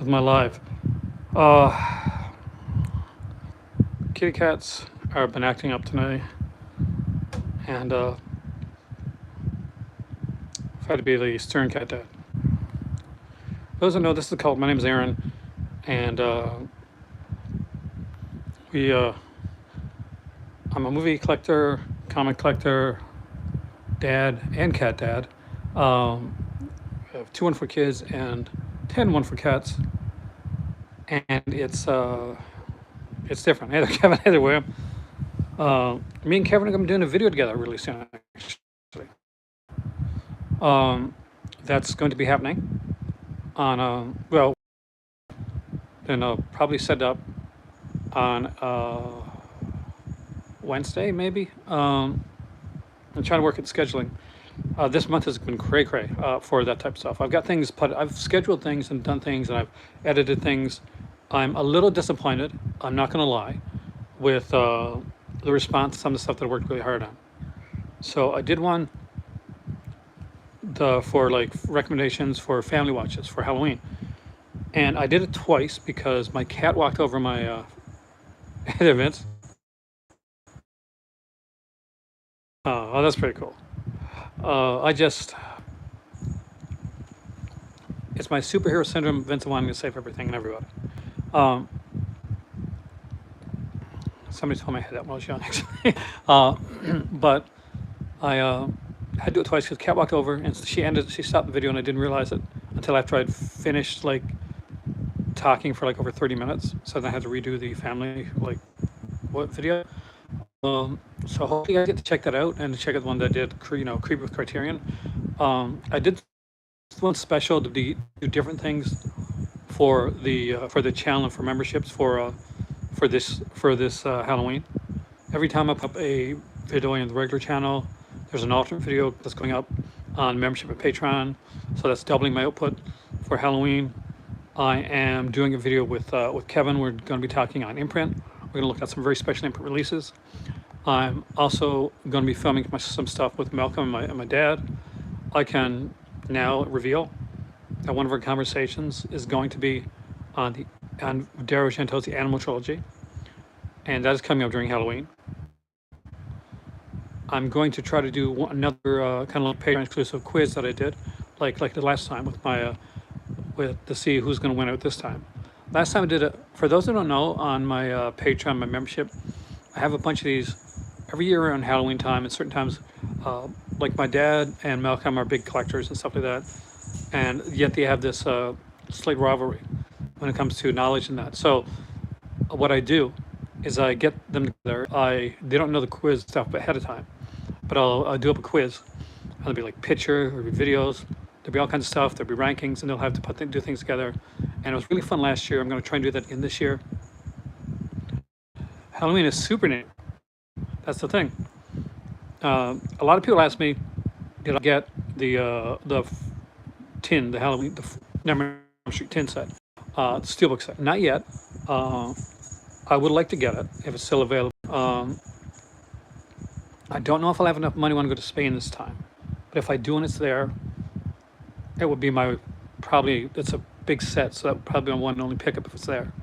with my live. Uh, Kitty cats have been acting up today, and I've had to be the stern cat dad. Those who know, this is called. My name is Aaron, and we. I'm a movie collector, comic collector, dad, and cat dad. Um, I have 2 1 for kids and 10 1 for cats, and it's different. Either Kevin, either way. Me and Kevin are going to be doing a video together really soon. Actually, um, that's going to be happening on well, then probably set up on Wednesday maybe. I'm trying to work at scheduling. This month has been cray cray for that type of stuff. I've got things, but I've scheduled things and done things, and I've edited things. I'm a little disappointed. I'm not going to lie with the response to some of the stuff that I worked really hard on. So I did one for like recommendations for family watches for Halloween, and I did it twice because my cat walked over my events. Oh, that's pretty cool. I just, it's my superhero syndrome, Vince wanting to save everything and everybody. Um, Somebody told me I had that when I was young, actually. But I had to do it twice because Cat walked over and she stopped the video and I didn't realize it until after I'd finished like talking for like over 30 minutes. So then I had to redo the family like what video. So hopefully you guys get to check that out and check out the one that did, Creep with Criterion. I did one special to do different things for the channel and for memberships for this Halloween. Every time I put up a video on the regular channel, there's an alternate video that's going up on membership at Patreon. So that's doubling my output for Halloween. I am doing a video with Kevin. We're going to be talking on imprint. We're going to look at some very special imprint releases. I'm also going to be filming some stuff with Malcolm and my dad. I can now reveal that one of our conversations is going to be on Dario Argento's The Animal Trilogy, and that is coming up during Halloween. I'm going to try to do another kind of like Patreon exclusive quiz that I did, like the last time with my to see who's going to win out this time. Last time I did it, for those who don't know, on my Patreon, my membership, I have a bunch of these every year around Halloween time, and certain times, like my dad and Malcolm are big collectors and stuff like that, and yet they have this slight rivalry when it comes to knowledge and that. So what I do is I get them together. They don't know the quiz stuff ahead of time, but I'll do up a quiz. There'll be like picture, there'll be videos, there'll be all kinds of stuff, there'll be rankings, and they'll have to do things together. And it was really fun last year. I'm going to try and do that again this year. Halloween is super neat. That's the thing. A lot of people ask me, did I get the tin, the Halloween, the Nightmare on Elm Street tin set, the steelbook set? Not yet. I would like to get it if it's still available. I don't know if I'll have enough money when I go to Spain this time, but if I do and it's there, it would be it's a big set, so that would probably be my one and only pickup if it's there.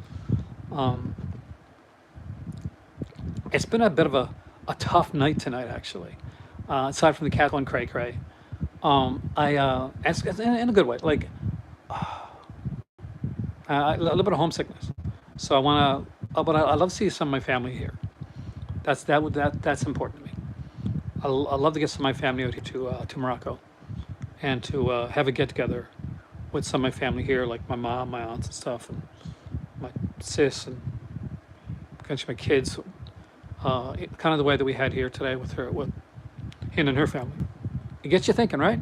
It's been a bit of a tough night tonight, actually. Aside from the cat going cray cray, it's in a good way. Like a little bit of homesickness. So but I love to see some of my family here. That's important to me. I love to get some of my family out here to Morocco, and to have a get together with some of my family here, like my mom, my aunts and stuff, and my sis, and my kids. Kind of the way that we had here today with him and her family. It gets you thinking, right?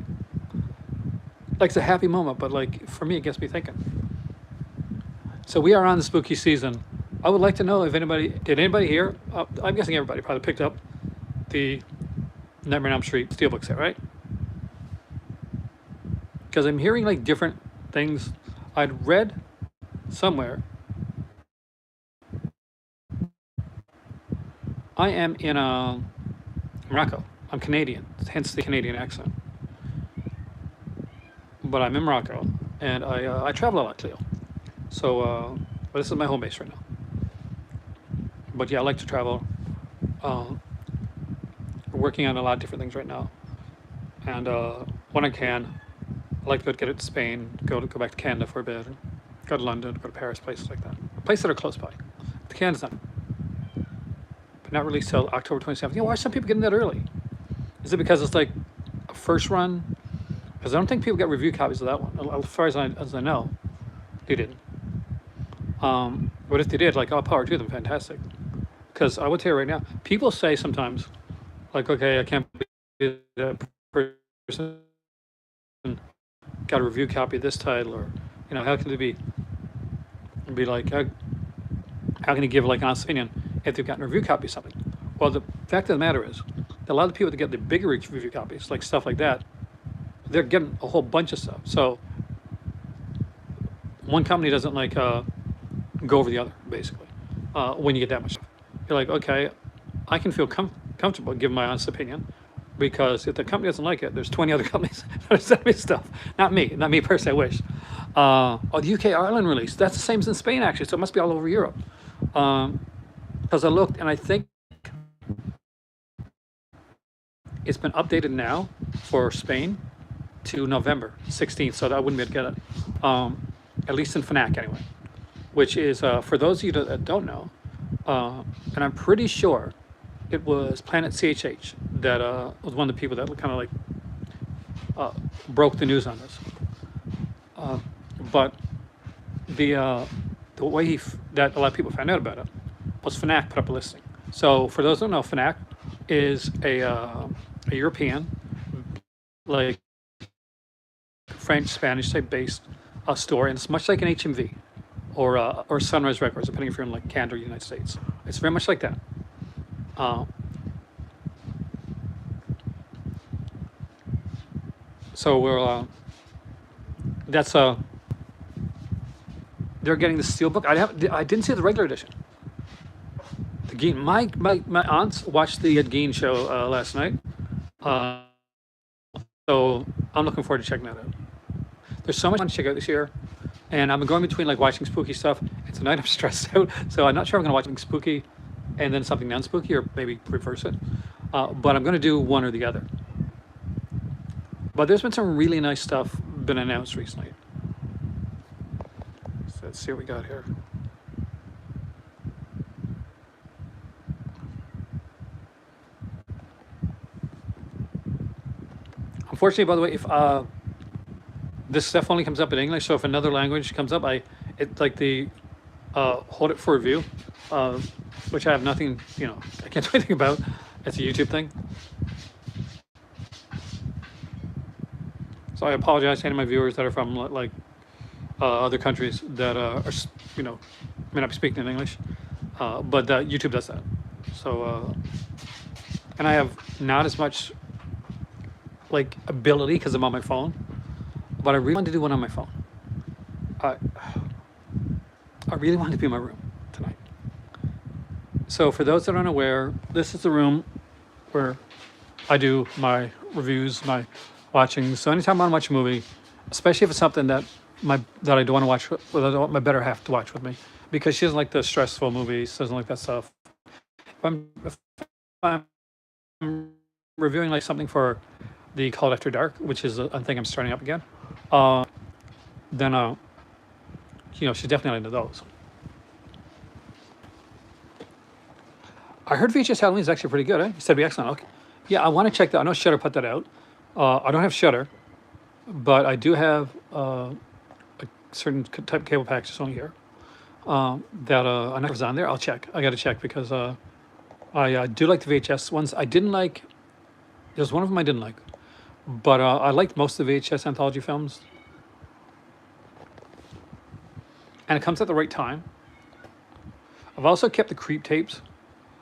Like it's a happy moment, but like for me, it gets me thinking. So we are on the spooky season. I would like to know if did anybody here? I'm guessing everybody probably picked up the Nightmare on Elm Street steelbook set, right? Because I'm hearing like different things. I'd read somewhere. I am in Morocco. I'm Canadian, hence the Canadian accent. But I'm in Morocco, and I travel a lot, Cleo. So, but this is my home base right now. But yeah, I like to travel. Um, Working on a lot of different things right now, and when I can, I like to get it to Spain, go back to Canada for a bit, go to London, go to Paris, places like that, places that are close by. The Canada's not, but not released till October 27th. You know, why are some people getting that early? Is it because it's like a first run? Because I don't think people get review copies of that one. As far as I know, they didn't. But if they did, like, all power to them, fantastic. Because I would tell you right now, people say sometimes, like, okay, I can't be that person got a review copy of this title, or how can it be like how can you give like an honest opinion if they've gotten a review copy of something? Well, the fact of the matter is that a lot of the people that get the bigger review copies, like stuff like that, they're getting a whole bunch of stuff. So one company doesn't like go over the other, basically. When you get that much stuff, you're like, okay, I can feel comfortable giving my honest opinion, because if the company doesn't like it, there's 20 other companies that are sending me stuff. Not me personally, I wish. Oh, the UK Ireland release, that's the same as in Spain, actually, so it must be all over Europe. Because I looked, and I think it's been updated now for Spain to November 16th, so that I wouldn't be able to get it. At least in FNAC anyway, which is, for those of you that don't know, and I'm pretty sure it was Planet CHH that was one of the people that kind of like broke the news on this. But the way that a lot of people found out about it was FNAC put up a listing. So for those who don't know, FNAC is a European, like French, Spanish type based store, and it's much like an HMV or Sunrise Records, depending if you're in like Canada or United States. It's very much like that. So we're that's they're getting the steelbook. I didn't see the regular edition. The Geen, my aunts watched the Ed Gein show last night, so I'm looking forward to checking that out. There's so much fun to check out this year, and I've been going between like watching spooky stuff, and tonight I'm stressed out, so I'm not sure I'm gonna watch something spooky and then something non-spooky, or maybe reverse it. But I'm gonna do one or the other. But there's been some really nice stuff been announced recently. So let's see what we got here. Unfortunately, by the way, if this stuff only comes up in English, so if another language comes up, it like the hold it for review, which I have nothing, I can't do anything about. It's a YouTube thing. So I apologize to any of my viewers that are from like other countries that are, may not be speaking in English, but YouTube does that. So, and I have not as much like ability because I'm on my phone, but I really want to do one on my phone. I really want to be in my room tonight. So for those that aren't aware, this is the room where I do my reviews, my watching. So anytime I want to watch a movie, especially if it's something that I don't want to watch, I don't want my better half to watch with me, because she doesn't like the stressful movies, doesn't like that stuff. If I'm reviewing like something for the Call After Dark, which is a thing I'm starting up again, then she's definitely not into those. I heard VHS Halloween is actually pretty good. You said it'd be excellent. Okay. Yeah, I want to check that. I know Shudder put that out. I don't have Shudder, but I do have a certain type of cable package that's only here that I know was on there. I'll check. I got to check because I do like the VHS ones. I didn't like. There's one of them I didn't like, but I liked most of the VHS anthology films, and it comes at the right time. I've also kept the Creep tapes,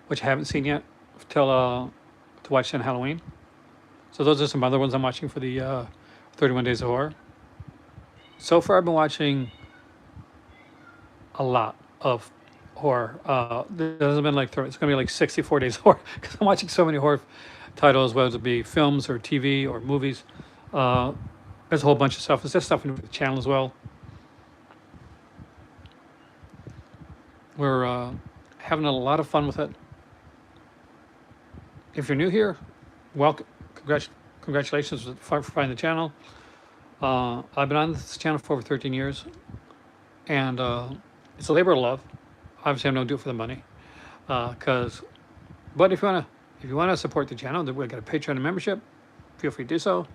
which I haven't seen yet, till to watch on Halloween. So those are some other ones I'm watching for the 31 Days of Horror. So far, I've been watching a lot of horror. There hasn't been like, it's going to be like 64 days of horror, because I'm watching so many horror titles, whether it be films or TV or movies. There's a whole bunch of stuff. There's just stuff in the channel as well. We're having a lot of fun with it. If you're new here, welcome. Congratulations for finding the channel. I've been on this channel for over 13 years, and it's a labor of love. Obviously, I don't do it for the money, but if you wanna support the channel, then we've got a Patreon and membership. Feel free to do so.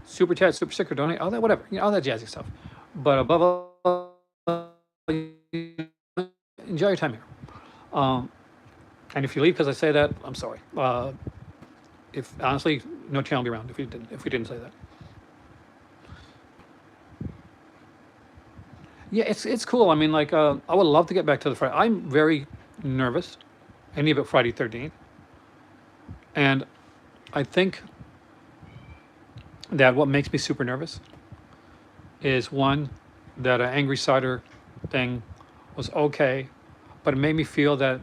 Super chat, super sticker, donate, all that, whatever, all that jazzy stuff. But above all, enjoy your time here. And if you leave because I say that, I'm sorry. If honestly, no channel will be around if we didn't say that. Yeah, it's cool. I mean, like, I would love to get back to the Friday. I'm very nervous. I need about Friday 13th, and I think that what makes me super nervous is one, that an Angry Cider thing was okay, but it made me feel that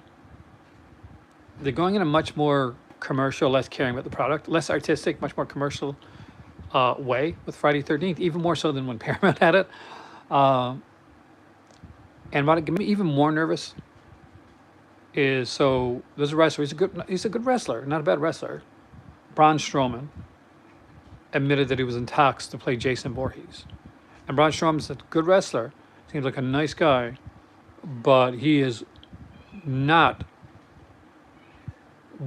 they're going in a much more commercial, less caring about the product, less artistic, much more commercial way with Friday 13th, even more so than when Paramount had it. And what made me even more nervous is, so there's a wrestler. He's a good wrestler, not a bad wrestler. Braun Strowman admitted that he was in talks to play Jason Voorhees. And Braun Strowman's a good wrestler. Seems like a nice guy, but he is not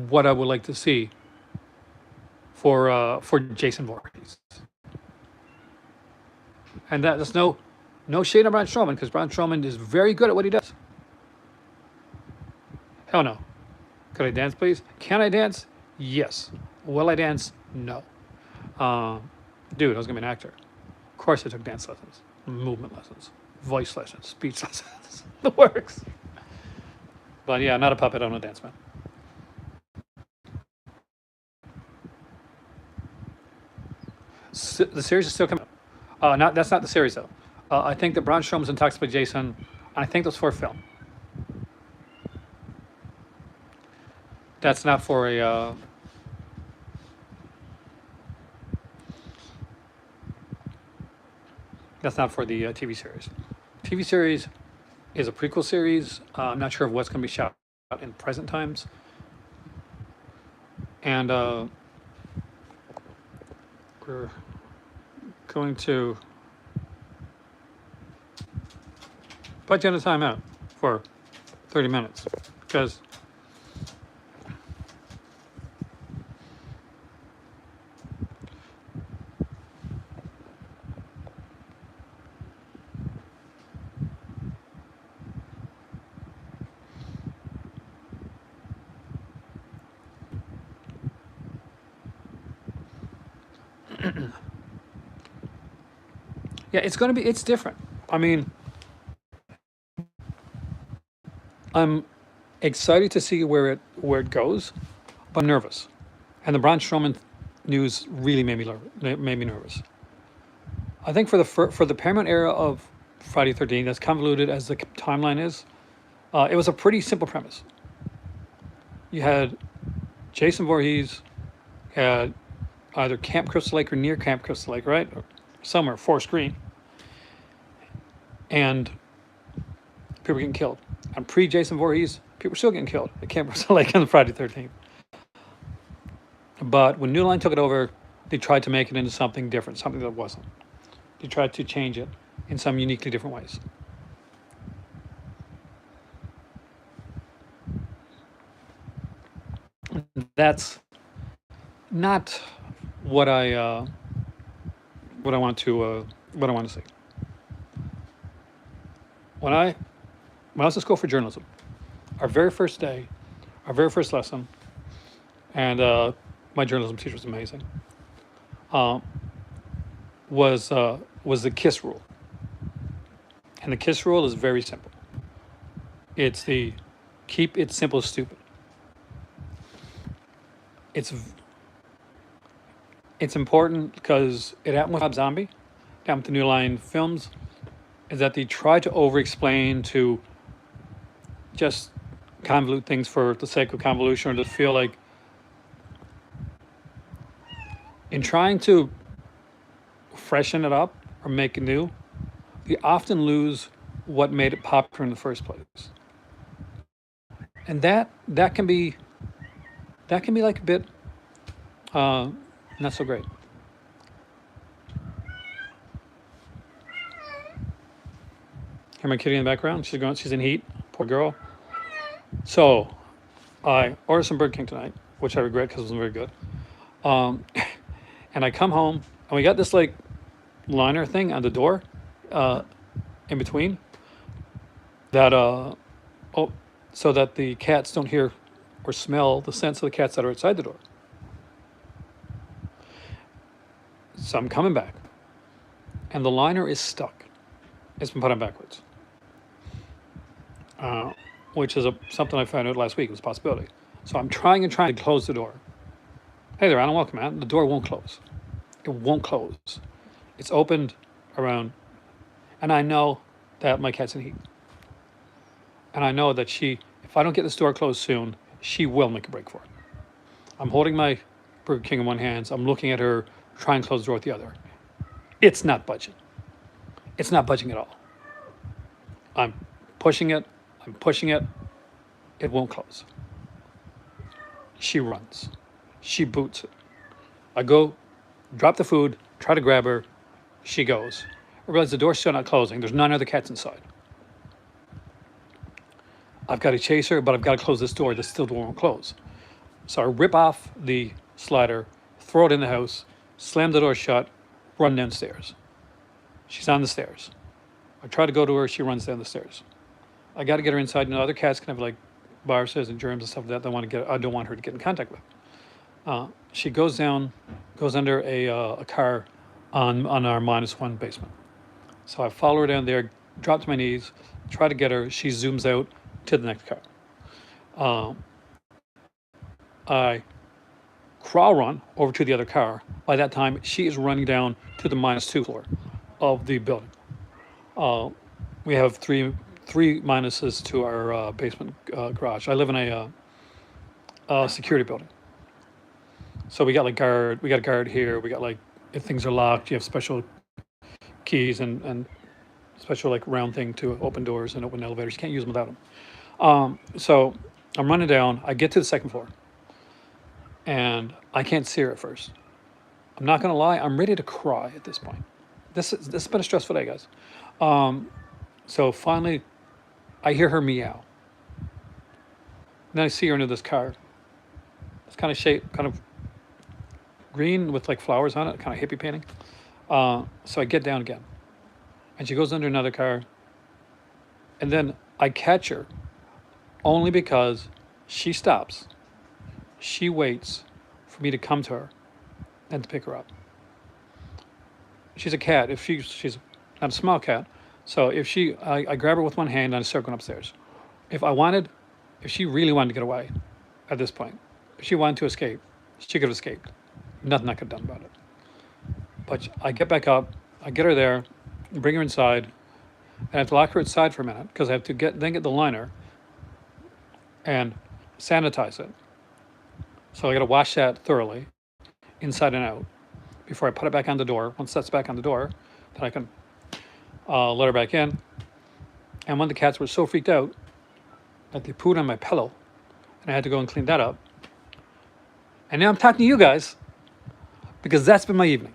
what I would like to see for Jason Voorhees. And that's no shade on Braun Strowman, because Braun Strowman is very good at what he does. Hell no. Could I dance, please? Can I dance? Yes. Will I dance? No. Dude, I was gonna be an actor. Of course I took dance lessons, movement lessons, voice lessons, speech lessons, the works. But yeah, not a puppet, I'm a dance man. The series is still coming up. That's not the series though. I think that Braun Strowman's in talks with Jason, and I think that's for a film. That's not for a. That's not for the TV series. TV series is a prequel series. I'm not sure of what's going to be shot in present times, and we're going to put you in a timeout for 30 minutes because yeah, it's different. I mean, I'm excited to see where it goes, but I'm nervous. And the Braun Strowman news really made me nervous. I think for the Paramount era of Friday 13th, as convoluted as the timeline is, it was a pretty simple premise. You had Jason Voorhees, had either Camp Crystal Lake or near Camp Crystal Lake, right? Or somewhere, Forest Green. And people were getting killed. And pre-Jason Voorhees, people were still getting killed at Camp Crystal Lake on the Friday 13th. But when New Line took it over, they tried to make it into something different, something that it wasn't. They tried to change it in some uniquely different ways. That's not what I want to see. When I was at school for journalism, our very first day, our very first lesson, and my journalism teacher was amazing. Was the KISS rule, and the KISS rule is very simple. It's the keep it simple, stupid. It's important because it happened with Rob Zombie, it happened with the New Line films, is that they try to over-explain, to just convolute things for the sake of convolution, or to feel like, in trying to freshen it up or make it new, they often lose what made it popular in the first place. and that can be like a bit uh, not so great. Hear my kitty in the background. She's going. She's in heat. Poor girl. So I ordered some Burger King tonight, which I regret because it wasn't very good. Um, and I come home and we got this like liner thing on the door, uh, in between that oh, so that the cats don't hear or smell the scents of the cats that are outside the door. So I'm coming back, and the liner is stuck. It's been put on backwards, uh, which is something I found out last week was a possibility. So I'm trying to close the door. Hey there, Alan, welcome, man. The door won't close. It won't close. It's opened around, and I know that my cat's in heat. And I know that if I don't get this door closed soon, she will make a break for it. I'm holding my Burger King in one hand. I'm looking at her try and close the door with the other. It's not budging. It's not budging at all. I'm pushing it. I'm pushing it. It won't close. She runs. She boots it. I go, drop the food, try to grab her. She goes. I realize the door's still not closing. There's 9 other cats inside. I've got to chase her, but I've got to close this door. This still won't close. So I rip off the slider, throw it in the house, slam the door shut, run downstairs. She's on the stairs. I try to go to her. She runs down the stairs. I got to get her inside. Other cats can have like viruses and germs and stuff like that. I don't want her to get in contact with. She goes down, goes under a car on our -1 basement. So I follow her down there, drop to my knees, try to get her. She zooms out to the next car. I crawl run over to the other car. By that time, she is running down to the -2 floor of the building. We have three minuses to our basement garage. I live in a security building. So we got a guard here. We got like, if things are locked, you have special keys and special like round thing to open doors and open elevators. You can't use them without them. So I'm running down. I get to the second floor, and I can't see her at first. I'm not gonna lie. I'm ready to cry at this point. This has been a stressful day, guys. So finally, I hear her meow. And then I see her into this car. It's kind of shaped, kind of green with like flowers on it, kind of hippie painting. So I get down again, and she goes under another car. And then I catch her only because she stops. She waits for me to come to her and to pick her up. She's a cat. If she's not a small cat, so if I grab her with one hand and I start going upstairs. If she really wanted to get away at this point, if she wanted to escape, she could have escaped. Nothing I could have done about it. But I get back up, I get her there, bring her inside, and I have to lock her outside for a minute because I have to get the liner and sanitize it. So I got to wash that thoroughly, inside and out, before I put it back on the door. Once that's back on the door, then I can let her back in. And one of the cats were so freaked out that they pooed on my pillow, and I had to go and clean that up. And now I'm talking to you guys because that's been my evening.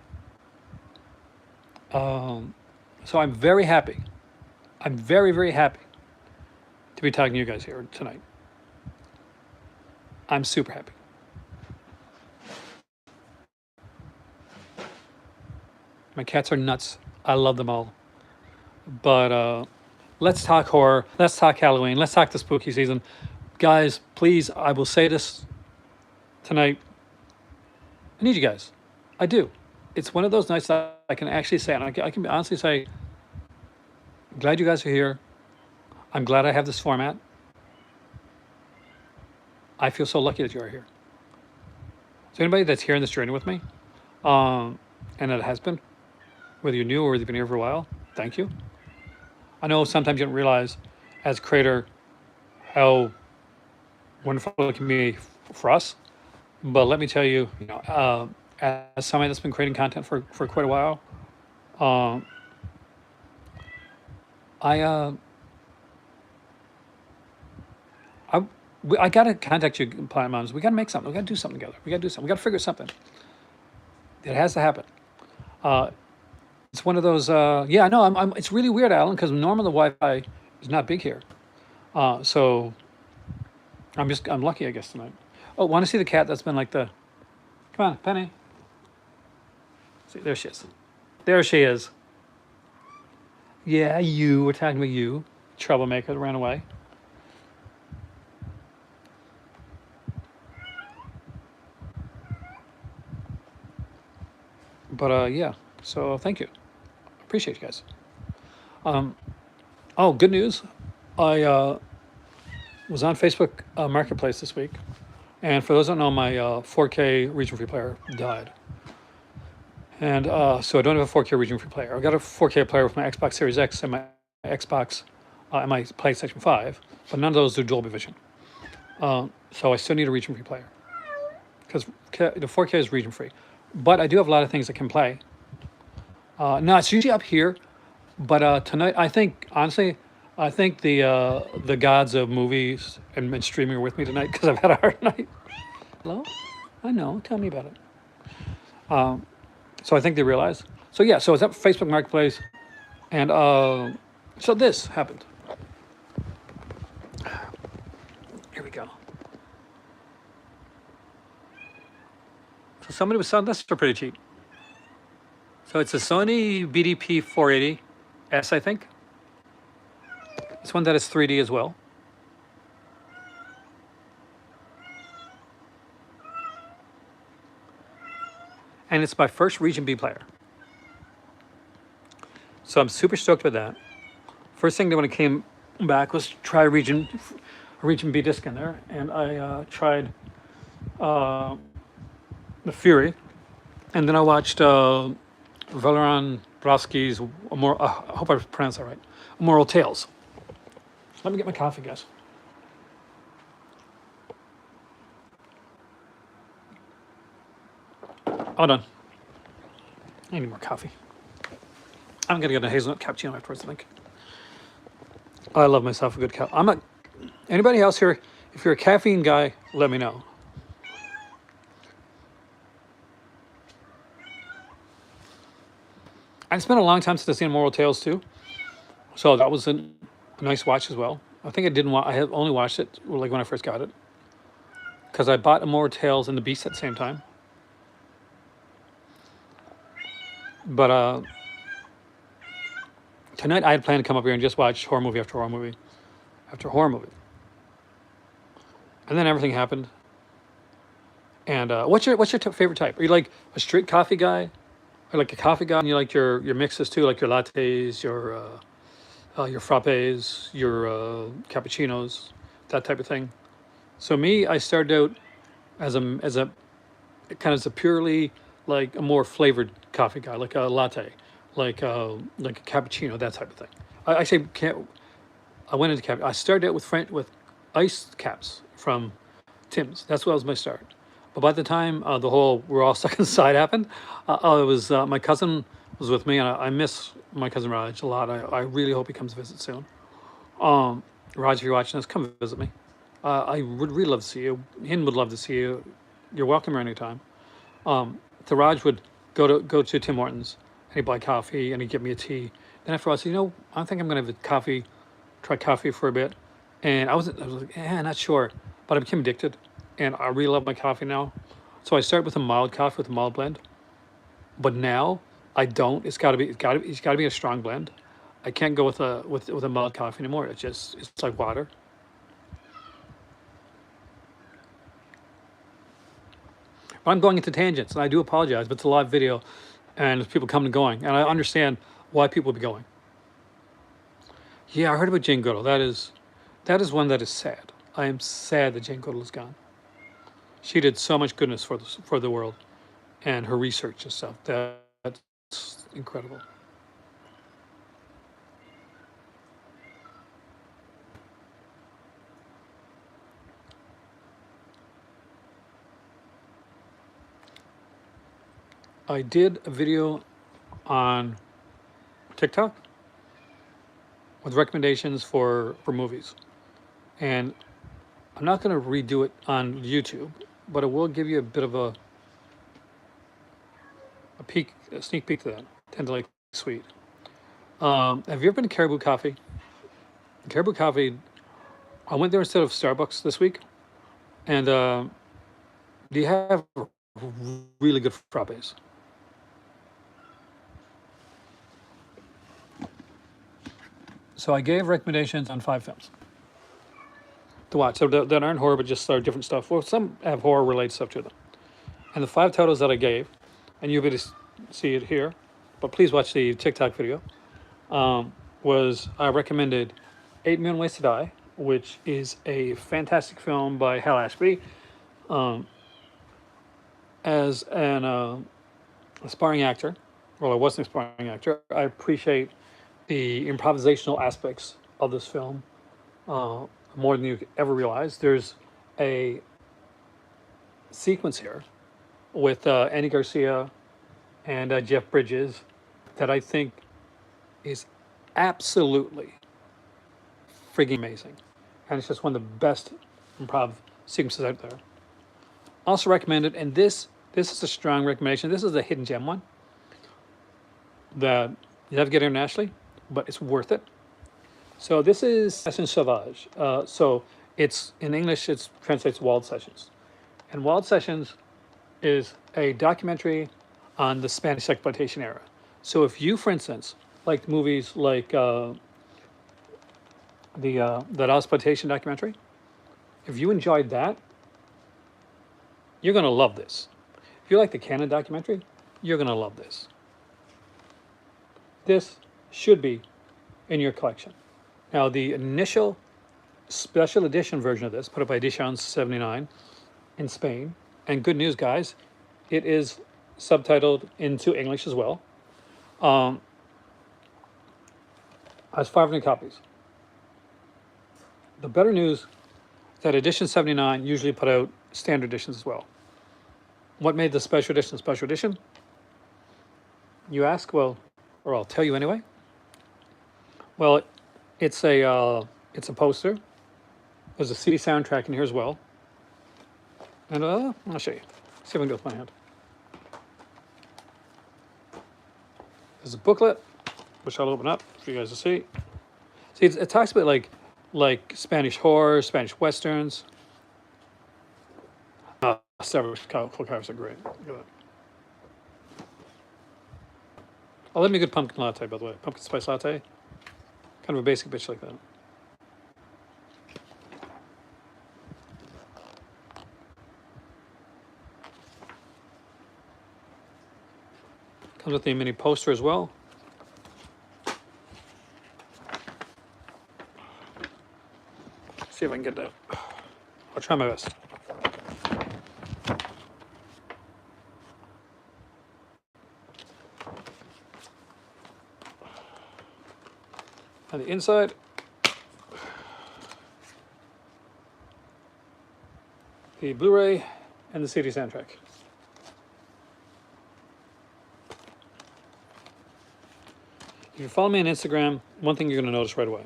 So I'm very happy. I'm very, very happy to be talking to you guys here tonight. I'm super happy. My cats are nuts. I love them all. But let's talk horror. Let's talk Halloween. Let's talk the spooky season. Guys, please, I will say this tonight. I need you guys. I do. It's one of those nights that I can actually say, and I can honestly say, I'm glad you guys are here. I'm glad I have this format. I feel so lucky that you are here. So anybody that's here in this journey with me, and it has been, whether you're new or you've been here for a while, thank you. I know sometimes you don't realize, as a creator, how wonderful it can be for us. But let me tell you, as somebody that's been creating content for quite a while, I gotta contact you, Planet Moms. We gotta make something. We gotta do something together. We gotta do something. We gotta figure something. It has to happen. Uh, it's one of those. Yeah, no, it's really weird, Alan, because normally the Wi-Fi is not big here. So I'm lucky, I guess, tonight. Oh, want to see the cat? That's been like the. Come on, Penny. See, there she is. There she is. Yeah, you. We're talking about you, troublemaker that ran away. But yeah. So thank you. Appreciate you guys. Um, oh, good news. I was on Facebook Marketplace this week, and for those who don't know, my 4K region-free player died, and so I don't have a 4K region-free player. I got a 4K player with my Xbox Series X and my Xbox and my PlayStation 5, but none of those do Dolby Vision. So I still need a region-free player because the 4K is region-free, but I do have a lot of things that can play. No, it's usually up here, but tonight I think honestly. I think the gods of movies and streaming are with me tonight because I've had a hard night. Hello? I know. Tell me about it. So I think they realize. So yeah. So it's up Facebook Marketplace, and so this happened. Here we go. So somebody was selling this for pretty cheap. So it's a Sony BDP 480S, I think. It's one that is 3D as well. And it's my first Region B player. So I'm super stoked with that. First thing that when it came back was try a Region B disc in there. And I tried the Fury. And then I watched Valeron Broski's, I hope I pronounced that right, Immoral Tales. Let me get my coffee, guys. All done. I need more coffee. I'm gonna get a hazelnut cappuccino afterwards, I think. I love myself a good coffee. Anybody else here, if you're a caffeine guy, let me know. It's been a long time since I've seen Immoral Tales too. So that was a nice watch as well. I think I didn't I had only watched it like when I first got it. Because I bought Immoral Tales and The Beast at the same time. But tonight I had planned to come up here and just watch horror movie after horror movie after horror movie. And then everything happened. And what's your favorite type? Are you like a straight coffee guy? Or like a coffee guy and you like your mixes too, like your lattes, your frappes, your cappuccinos, that type of thing. So me, I started out as a kind of as a purely like a more flavored coffee guy, like a latte, like a cappuccino, that type of thing. I actually can't. I went into cap. I started out with iced caps from Tim's. That's what was my start. But by the time the whole we're all stuck inside happened, it was my cousin was with me, and I miss my cousin Raj a lot. I really hope he comes visit soon. Raj, if you're watching this, come visit me. I would really love to see you. Hin would love to see you. You're welcome here anytime. So Raj would go to Tim Hortons and he'd buy coffee and he'd give me a tea. Then after a while, I said, I think I'm gonna have try coffee for a bit. And I was like, not sure, but I became addicted, and I really love my coffee now. So I started with a mild coffee with a mild blend, but now I don't. It's got to be a strong blend. I can't go with a mild coffee anymore. It's like water. But I'm going into tangents, and I do apologize, but it's a live video, and there's people coming and going, and I understand why people would be going. Yeah, I heard about Jane Goodall. That is one that is sad. I am sad that Jane Goodall is gone. She did so much goodness for the world, and her research and stuff. That's incredible. I did a video on TikTok with recommendations for movies, and I'm not going to redo it on YouTube, but I will give you a bit of a peek, a sneak peek to that. Tend to like sweet. Have you ever been to Caribou Coffee? Caribou Coffee. I went there instead of Starbucks this week, and they have really good frappes. So I gave recommendations on 5 films to watch. So that aren't horror, but just are different stuff. Well, some have horror related stuff to them. And the 5 titles that I gave, and you'll be able to see it here, but please watch the TikTok video, was I recommended 8 Million Ways to Die, which is a fantastic film by Hal Ashby. As an aspiring actor, well, I was an aspiring actor, I appreciate the improvisational aspects of this film more than you could ever realize. There's a sequence here with Andy Garcia and Jeff Bridges that I think is absolutely frigging amazing. And it's just one of the best improv sequences out there. Also recommended, and this is a strong recommendation. This is a hidden gem one that you have to get internationally, but it's worth it. So this is Session Sauvage. So it's in English, it translates Wild Sessions. And Wild Sessions is a documentary on the Spanish exploitation era. So if you, for instance, like movies like that exploitation documentary, if you enjoyed that, you're going to love this. If you like the Canon documentary, you're going to love this. This should be in your collection. Now, the initial special edition version of this, put up by Edition 79 in Spain, and good news, guys, it is subtitled into English as well. Has 500 copies. The better news is that Edition 79 usually put out standard editions as well. What made the special edition special edition? You ask, well, or I'll tell you anyway. Well, it's a poster. There's a CD soundtrack in here as well. And I'll show you. See if I can do it with my hand. There's a booklet, which I'll open up for you guys to see. See, it talks about like Spanish horror, Spanish westerns. Several full covers are great. Look at that. Oh, let me a good pumpkin latte, by the way. Pumpkin spice latte. Kind of a basic bitch like that. Comes with a mini poster as well. See if I can get that. I'll try my best. On the inside, the Blu-ray and the CD soundtrack. If you follow me on Instagram, one thing you're going to notice right away,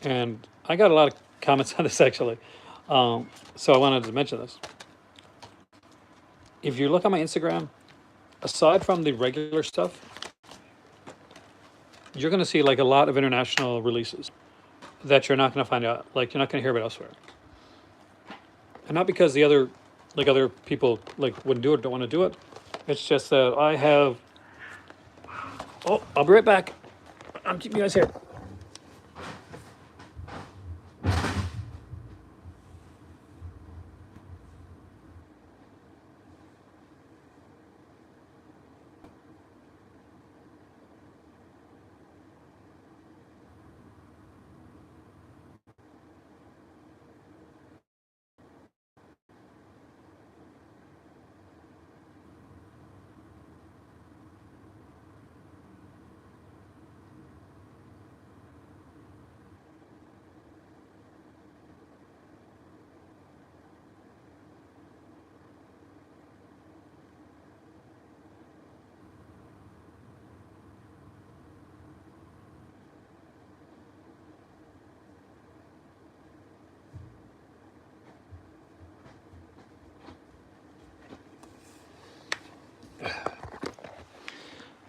and I got a lot of comments on this actually, so I wanted to mention this. If you look on my Instagram, aside from the regular stuff, you're going to see like a lot of international releases that you're not going to find out, like you're not going to hear about elsewhere. And not because the other people like wouldn't do it, don't want to do it. It's just that I have. Oh, I'll be right back. I'm keeping you guys here.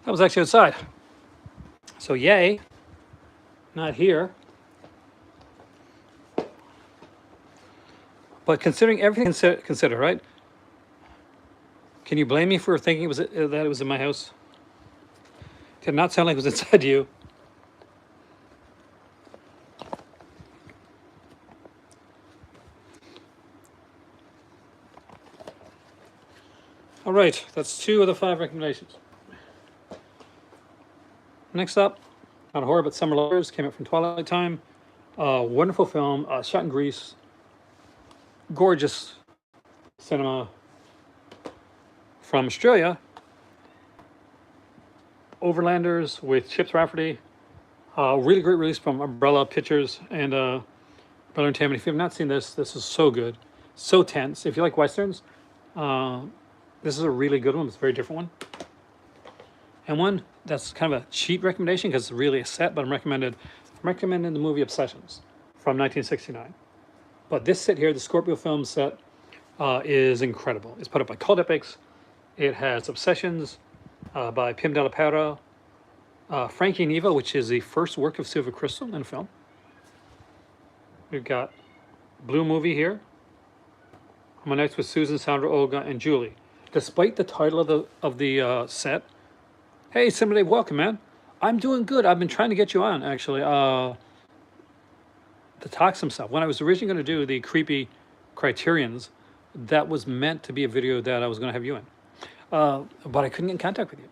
I was actually outside. So yay, not here. But considering everything considered, right? Can you blame me for thinking that it was in my house? Did not sound like it was inside you. All right, that's 2 of the 5 recommendations. Next up, not a horror, but Summer Lovers, came out from Twilight Time. Wonderful film, shot in Greece. Gorgeous cinema from Australia. Overlanders with Chips Rafferty. Really great release from Umbrella Pictures and Umbrella Entertainment. If you have not seen this, this is so good, so tense. If you like westerns, this is a really good one. It's a very different one, and one that's kind of a cheap recommendation because it's really a set. But I'm recommending the movie Obsessions from 1969. But this set here, the Scorpio film set, is incredible. It's put up by Cult Epics. It has Obsessions by Pym Della Para, Frankie and Eva, which is the first work of Silvia Crystal in film. We've got Blue Movie here. I'm next with Susan, Sandra, Olga, and Julie. Despite the title of the set, hey, Simon, welcome, man. I'm doing good. I've been trying to get you on, actually, to talk some stuff. When I was originally going to do the creepy Criterions, that was meant to be a video that I was going to have you in. But I couldn't get in contact with you.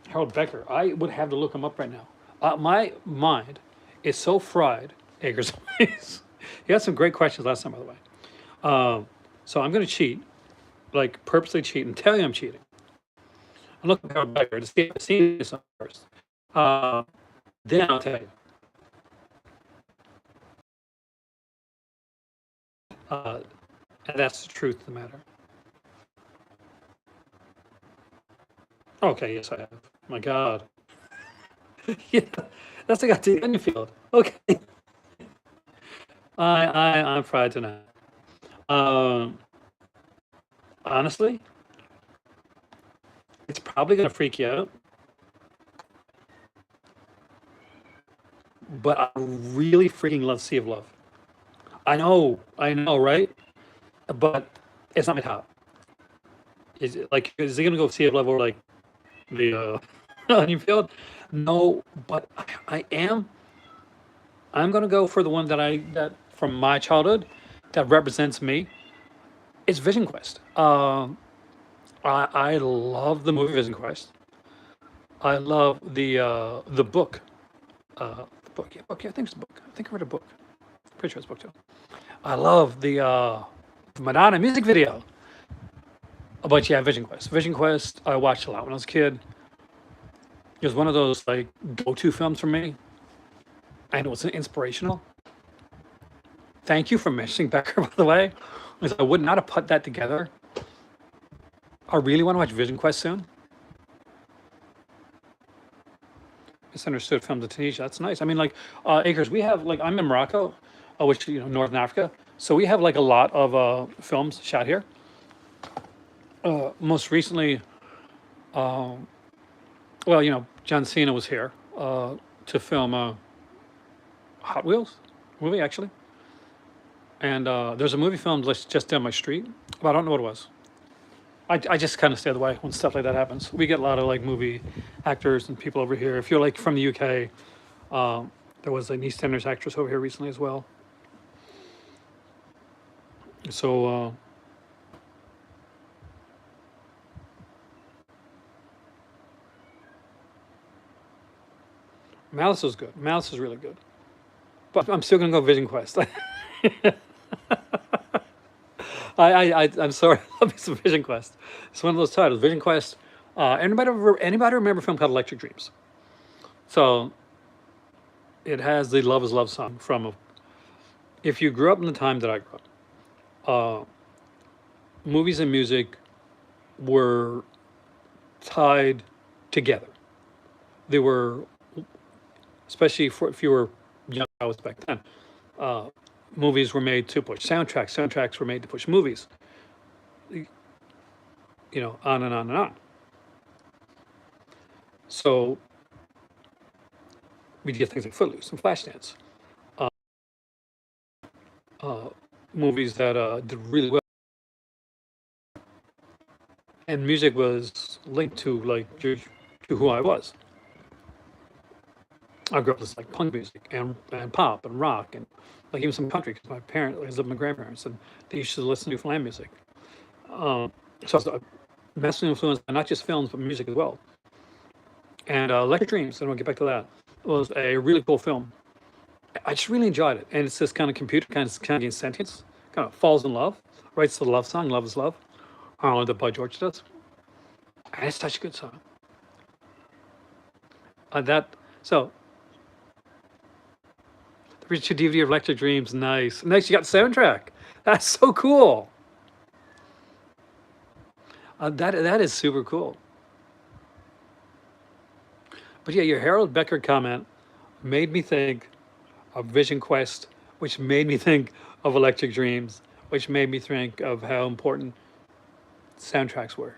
Harold Becker. I would have to look him up right now. My mind is so fried, Acres. You had some great questions last time, by the way. So I'm going to cheat, like purposely cheat and tell you I'm cheating. I'm looking at Harold Becker to see if I've seen this first. Then I'll tell you. And that's the truth of the matter. Okay, yes, I have. My God. Yeah, that's like a onion field. Okay. I'm fried tonight. Honestly, it's probably gonna freak you out. But I really freaking love Sea of Love. I know, right? But it's not my top. Is it like, is he gonna go Sea of Love or like the onion field? No, but I'm gonna go for the one that from my childhood that represents me. It's Vision Quest. I love the movie Vision Quest. I love the book. The book, yeah, I think it's a book. I think I read a book. Pretty sure it's a book too. I love the Madonna music video. But yeah, Vision Quest. Vision Quest, I watched a lot when I was a kid. It was one of those like go-to films for me, and it was inspirational. Thank you for mentioning Becker, by the way, because I would not have put that together. I really want to watch Vision Quest soon. Misunderstood films in Tunisia. That's nice. I mean, like Acres, we have like I'm in Morocco, which Northern Africa, so we have like a lot of films shot here. Most recently, well, John Cena was here to film Hot Wheels movie actually, and there's a movie filmed just down my street, but I don't know what it was. I just kind of stay away when stuff like that happens. We get a lot of like movie actors and people over here. If you're like from the UK, there was an EastEnders actress over here recently as well. So Malice is good. Malice is really good. But I'm still gonna go Vision Quest. I'm sorry. I love me some Vision Quest. It's one of those titles. Vision Quest. Anybody remember a film called Electric Dreams? So it has the Love Is Love song from. If you grew up in the time that I grew up, movies and music were tied together. They were, especially if you were young, I was back then. Movies were made to push soundtracks. Soundtracks were made to push movies. you know, on and on and on. So we get things like Footloose and Flashdance, uh, movies that did really well, and music was linked to like to who I was. I grew up with like punk music and pop and rock and like even some country because my parents, I lived with my grandparents, and they used to listen to Newfoundland music. Um, so I was massively influenced by not just films but music as well. And Electric Dreams, and we'll get back to that, was a really cool film. I just really enjoyed it, and it's this kind of computer kind of gains sentience, kind of falls in love, writes the love song, "Love Is Love," that Boy George does, and it's such a good song. That so the Richard DVD of Electric Dreams, nice, nice. You got the soundtrack. That's so cool. That is super cool. But yeah, your Harold Becker comment made me think of Vision Quest, which made me think of Electric Dreams, which made me think of how important soundtracks were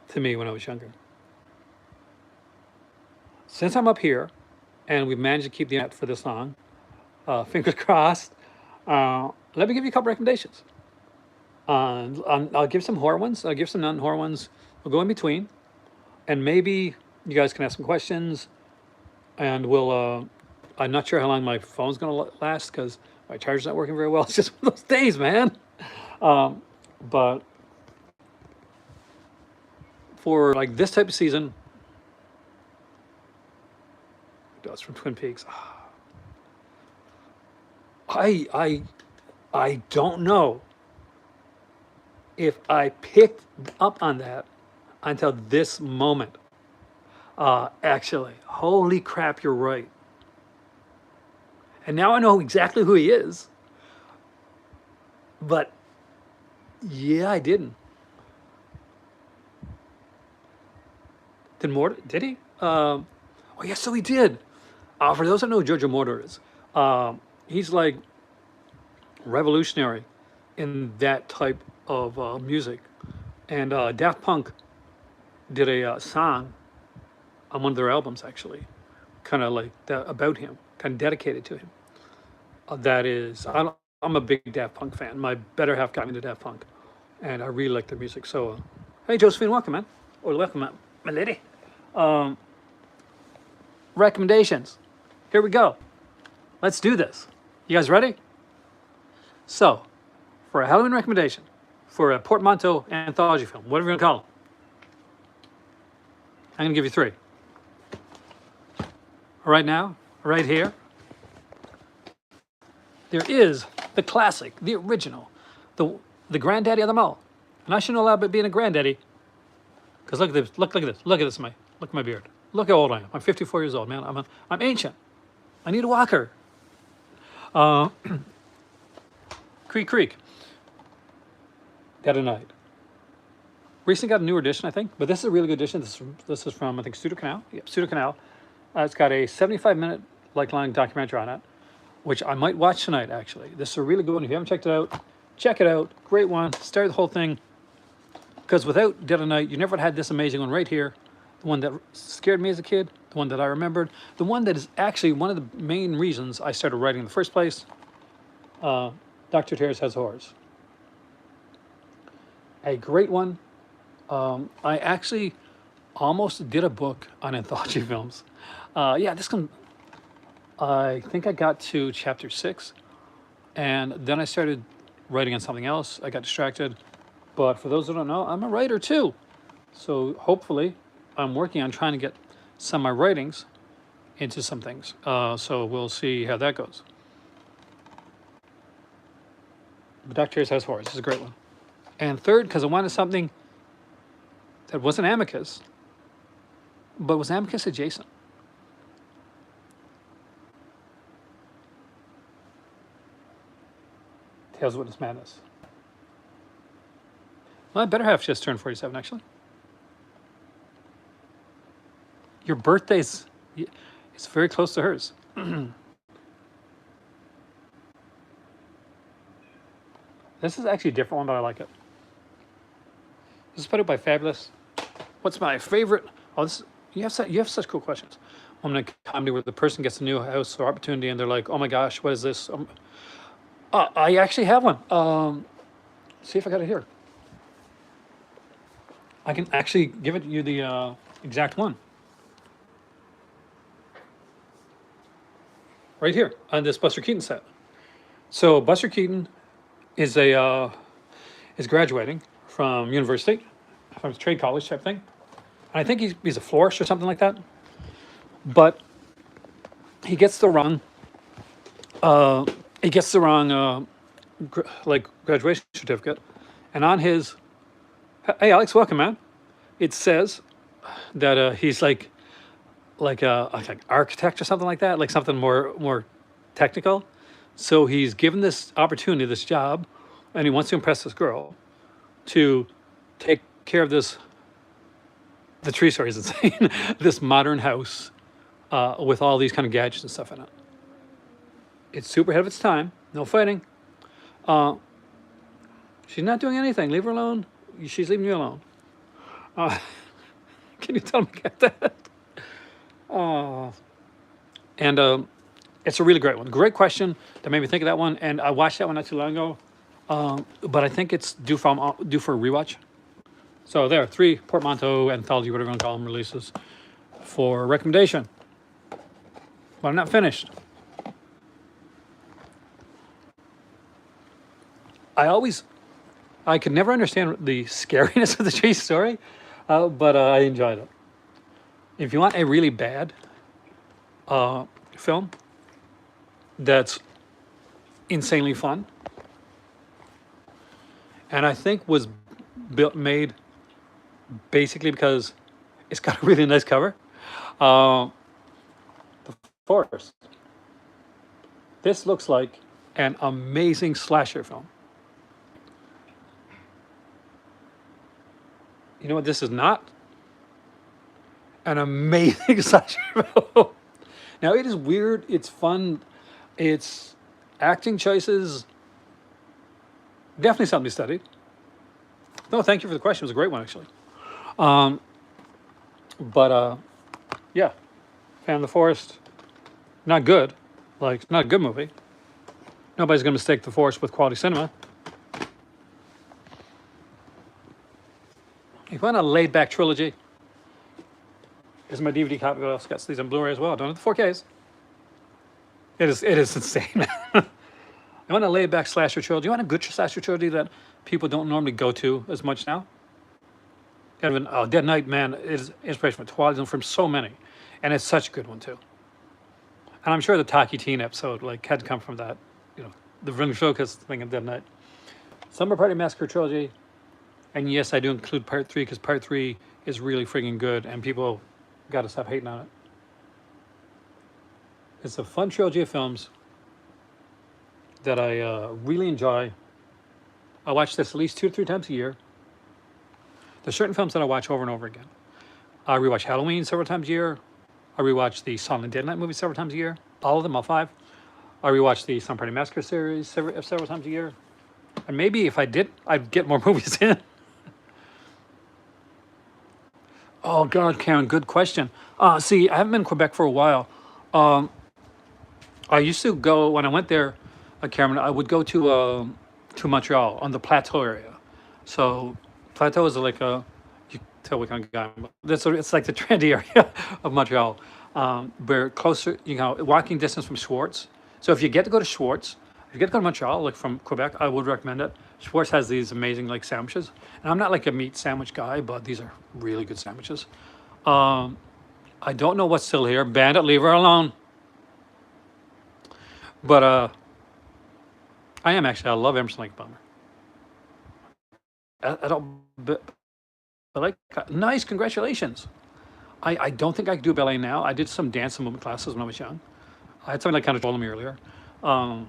to me when I was younger. Since I'm up here and we've managed to keep the net for this long, fingers crossed, let me give you a couple recommendations. I'll give some horror ones, I'll give some non-horror ones. We'll go in between, and maybe you guys can ask some questions, and we'll. I'm not sure how long my phone's going to last because my charger's not working very well. It's just one of those days, man. But for like this type of season, that's from Twin Peaks. I don't know if I picked up on that until this moment. Actually, holy crap, you're right. And now I know exactly who he is. But yeah, I didn't. Did he? Oh, yes, so he did. For those that know who Giorgio Moroder is, he's like revolutionary in that type of music. And Daft Punk did a song on one of their albums, actually, kind of like that about him, kind of dedicated to him. That is, I'm a big Daft Punk fan. My better half got me into Daft Punk, and I really like their music. So, hey, Josephine, welcome, man. Or welcome, my lady. Recommendations. Here we go. Let's do this. You guys ready? So, for a Halloween recommendation, for a portmanteau anthology film, whatever you want to call it, I'm going to give you three. Right now, right here, there is the classic, the original, the granddaddy of them all. And I should know a lot about being a granddaddy, because look at this, look at this, look at my beard. Look how old I am. I'm 54 years old, man. I'm ancient. I need a walker. Creek Creek. Dead of Night. Recently got a newer edition, I think, but this is a really good edition. This is from I think Pseudo Canal. Yep, Pseudo Canal. It's got a 75-minute like long documentary on it, which I might watch tonight. Actually, this is a really good one. If you haven't checked it out, check it out. Great one. Start the whole thing, because without Dead of Night, you never had this amazing one right here. The one that scared me as a kid, the one that I remembered, the one that is actually one of the main reasons I started writing in the first place. Dr. Tears Has Horrors. A great one. I actually almost did a book on anthology films. Yeah, this one, I think I got to chapter 6, and then I started writing on something else. I got distracted. But for those who don't know, I'm a writer too. So hopefully I'm working on trying to get some of my writings into some things. So we'll see how that goes. But Dr. Tears Has Horrors. This is a great one. And third, because I wanted something that wasn't Amicus, but was Amicus adjacent. Tales of Witness Madness. My better half just turned 47, actually. Your birthday's, it's very close to hers. This is actually a different one, but I like it. This is put out by Fabulous. What's my favorite? Oh, this you have such cool questions. Moment in comedy where the person gets a new house or opportunity and they're like, "Oh my gosh, what is this?" I actually have one. See if I got it here. I can actually give it you the exact one right here on this Buster Keaton set. So Buster Keaton is is graduating from university, from trade college type thing, and I think he's a florist or something like that. But he gets the wrong he gets the wrong like graduation certificate, and on his hey Alex, welcome man. It says that he's like an architect or something like that, like something more technical. So he's given this opportunity, this job, and he wants to impress this girl to take care of this. The tree story is insane. This modern house with all these kind of gadgets and stuff in it. It's super ahead of its time. No fighting. She's not doing anything. Leave her alone. She's leaving you alone. Can you tell me get that? And it's a really great one. Great question that made me think of that one. And I watched that one not too long ago. But I think it's due for a rewatch. So there, 3 portmanteau anthology, whatever you want to call them, releases for recommendation. But I'm not finished. I could never understand the scariness of the tree story, but I enjoyed it. If you want a really bad film that's insanely fun, and I think was made basically because it's got a really nice cover, The Forest. This looks like an amazing slasher film. You know what this is not? An amazing slasher film. Now it is weird, it's fun, it's acting choices, definitely something to study. No, thank you for the question. It was a great one, actually. Yeah, Fan of the Forest, not good. Like, not a good movie. Nobody's going to mistake The Forest with quality cinema. If you want a laid-back trilogy, here's my DVD copy. I also got these on Blu-ray as well. I don't have the 4Ks. It is insane. You want a laid-back slasher trilogy? You want a good slasher trilogy that people don't normally go to as much now? Dead Night, man, is inspiration for Twilight Zone from so many, and it's such a good one too. And I'm sure the Taki Teen episode had come from that, the Vern Focus thing of Dead Night. Summer Party Massacre trilogy, and yes, I do include Part 3 because Part 3 is really freaking good, and people got to stop hating on it. It's a fun trilogy of films that I really enjoy. I watch this at least 2 to 3 times a year. There's certain films that I watch over and over again. I rewatch Halloween several times a year. I rewatch the Silent Dead Night movies several times a year. All of them, all 5. I rewatch the Summer Party Massacre series several times a year. And maybe if I did, I'd get more movies in. Oh God, Karen, good question. See, I haven't been in Quebec for a while. I used to go, when I went there, Cameron, I would go to Montreal on the Plateau area. So Plateau is like you can tell what kind of guy. It's like the trendy area of Montreal. We're closer, walking distance from Schwartz. So if you get to go to Schwartz, if you get to go to Montreal, like from Quebec, I would recommend it. Schwartz has these amazing sandwiches. And I'm not like a meat sandwich guy, but these are really good sandwiches. I don't know what's still here. Bandit, leave her alone. But I love Emerson Lake Palmer. I don't, but nice, congratulations. I don't think I could do ballet now. I did some dance and movement classes when I was young. I had something kind of told me earlier. And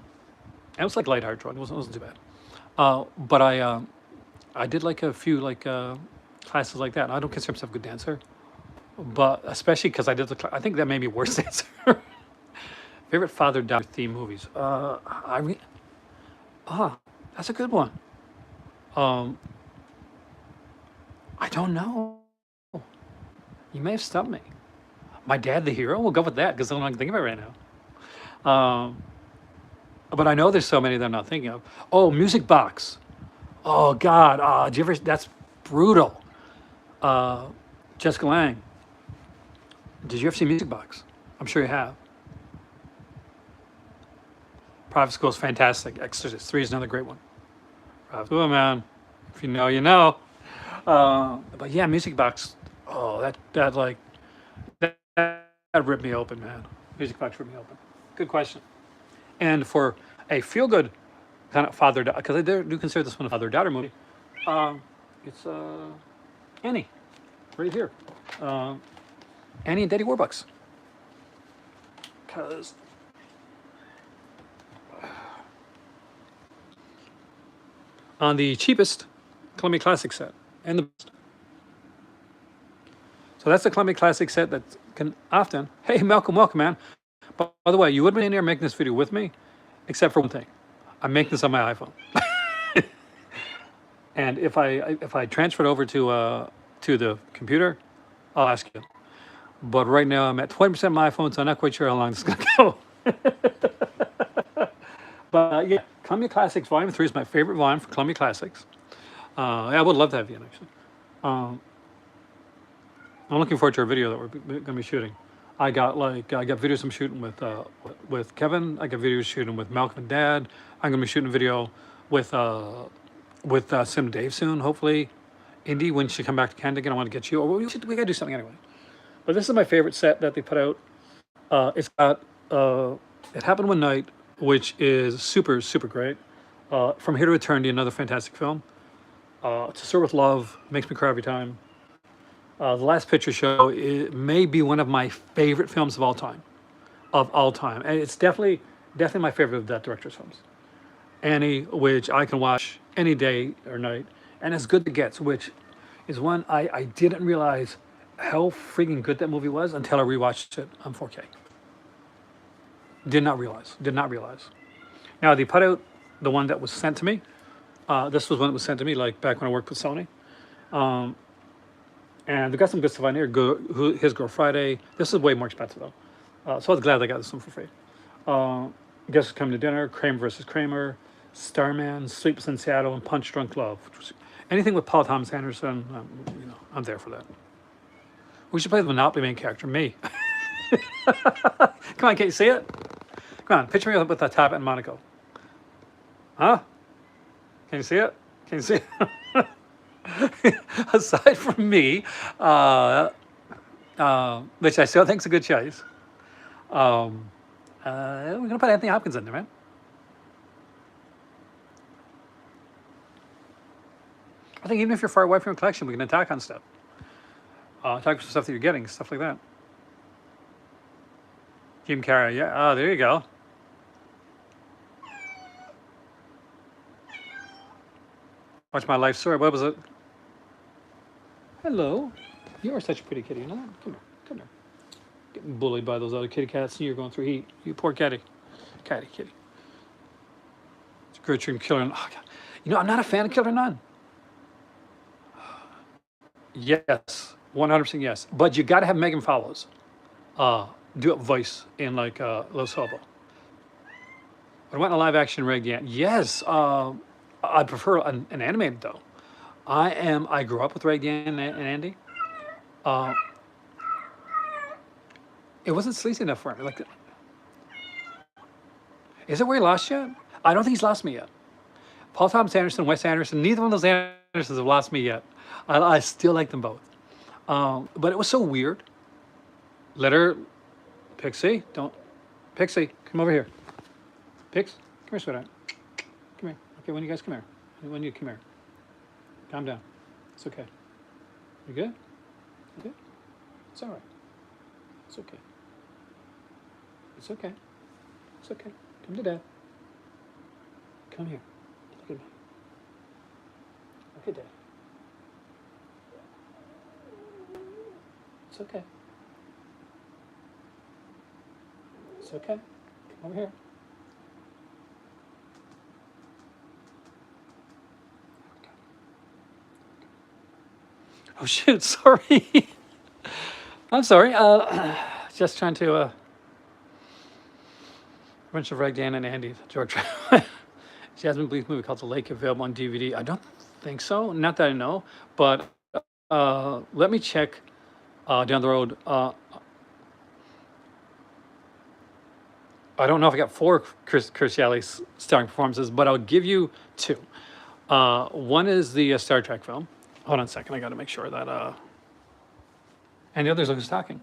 it was like lighthearted drawing. It wasn't too bad. But I did a few classes like that. I don't consider myself a good dancer, but especially because I did I think that made me a worse dancer. Favorite father-daughter theme movies? That's a good one. I don't know. You may have stumped me. My Dad the Hero? We'll go with that because I don't think of it right now. But I know there's so many that I'm not thinking of. Oh, Music Box. Oh God. Did you ever? That's brutal. Jessica Lange. Did you ever see Music Box? I'm sure you have. Private School is fantastic. Exorcist 3 is another great one. Private School, man. If you know, you know. But yeah, Music Box. Oh, that like that ripped me open, man. Music Box ripped me open. Good question. And for a feel good kind of father, because I do consider this one a father daughter movie. It's Annie, right here. Annie and Daddy Warbucks. Because on the cheapest Columbia Classic set and the best. So that's the Columbia Classic set that can often. Hey, Malcolm, welcome, man. By the way, you would have been in here making this video with me, except for one thing. I'm making this on my iPhone. And if I transfer it over to the computer, I'll ask you. But right now I'm at 20% of my iPhone, so I'm not quite sure how long this is gonna go. But yeah, Columbia Classics Volume 3 is my favorite volume for Columbia Classics. I would love to have you in, actually. I'm looking forward to our video that we're gonna be shooting. I got videos I'm shooting with Kevin. I got videos shooting with Malcolm and Dad. I'm gonna be shooting a video with Sim and Dave soon, hopefully. Indy, when she come back to Canada again, I want to get you. Or we gotta do something anyway. But this is my favorite set that they put out. It's got It Happened One Night, which is super great. From Here to Eternity, another fantastic film. To Serve with Love makes me cry every time. The Last Picture Show, it may be one of my favorite films of all time. And it's definitely my favorite of that director's films. Annie, which I can watch any day or night, and As Good as It Gets, which is one I didn't realize how freaking good that movie was until I rewatched it on 4K. Did not realize. Now, they put out the one that was sent to me. This was one that was sent to me, like back when I worked with Sony. And they got some good stuff on here. His Girl Friday. This is way more expensive though, so I was glad I got this one for free. Guess Who's Coming to Dinner, Kramer versus Kramer, Starman, Sleepless in Seattle, and Punch Drunk Love. Anything with Paul Thomas Anderson, I'm there for that. We should play the Monopoly main character, me. Come on, can't you see it? Come on, picture me with the top and Monaco. Huh? Can you see it? Aside from me, which I still think is a good choice, we're gonna put Anthony Hopkins in there, man. I think even if you're far away from your collection, we can attack on stuff. Talk about stuff that you're getting, stuff like that. Jim Carrey, yeah. Oh, there you go. Watch My Life Story. What was it? Hello. You are such a pretty kitty, you know that? Come here. Getting bullied by those other kitty cats, and you're going through heat. You poor kitty. Kitty. It's Gertrude Killer. Oh, God. You know, I'm not a fan of Killer Nun. Yes, 100% yes. But you got to have Megan Follows do a voice in like Los Hobo. But I went in a live action Reg Yan. Yes, I prefer an animated though. I grew up with Reg Yan and Andy. It wasn't sleazy enough for me. Like, is it where he lost you? I don't think he's lost me yet. Paul Thomas Anderson, Wes Anderson, neither one of those Andersons have lost me yet. I still like them both. But it was so weird. Pixie, come over here. Come here, sweetheart. Come here. Okay, when you guys come here. When you come here. Calm down. It's okay. You good? You good? It's all right. It's okay. It's okay. It's okay. Come to Dad. Come here. Look at me. Look at Dad. It's okay. It's okay. Come over here. Oh shoot, sorry. I'm sorry. Just trying to bunch of Reg Dan and Andy, George. Jasmine Bleeth movie called The Lake available on DVD. I don't think so. Not that I know, but let me check down the road. I don't know if I got four Chris Yalley starring performances, but I'll give you two. One is the Star Trek film. Hold on a second. I got to make sure that. And the other is Who's Talking.